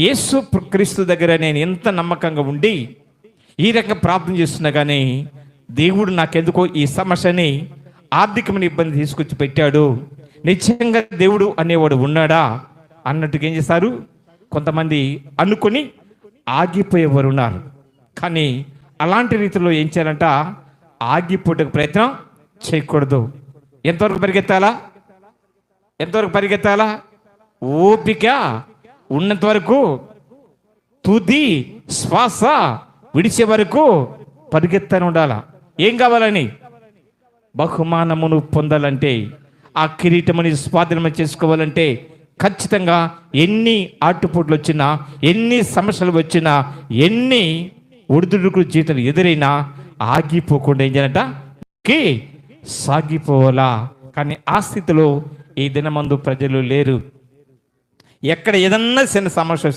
యేసు క్రీస్తు దగ్గర నేను ఎంత నమ్మకంగా ఉండి ఈ రకంగా ప్రార్థన చేస్తున్నా కానీ దేవుడు నాకెందుకో ఈ సమస్యని ఆర్థికమైన ఇబ్బంది తీసుకొచ్చి పెట్టాడు, నిశ్చయంగా దేవుడు అనేవాడు ఉన్నాడా అన్నట్టుగా ఏం చేస్తారు కొంతమంది అనుకొని ఆగిపోయేవారు ఉన్నారు. కానీ అలాంటి రీతిలో ఏం చేయాలంట, ఆగిపోయేందుకు ప్రయత్నం చేయకూడదు. ఎంతవరకు పరిగెత్తాలా? ఎంతవరకు పరిగెత్తాలా? ఓపిక ఉన్నంత వరకు, తుది శ్వాస విడిచే వరకు పరిగెత్తని ఉండాలా. ఏం కావాలని? బహుమానమును పొందాలంటే, ఆ కిరీటముని స్వాధీనం చేసుకోవాలంటే ఖచ్చితంగా ఎన్ని ఆటుపోట్లు వచ్చినా, ఎన్ని సమస్యలు వచ్చినా, ఎన్ని ఒడిదుడుకులు జీవితాలు ఎదురైనా ఆగిపోకుండా ఏం చేయాలంట, సాగిపోవాలా. కానీ ఆ స్థితిలో ఈ దినమందు ప్రజలు లేరు. ఎక్కడ ఏదన్నా చిన్న సమస్య వస్తే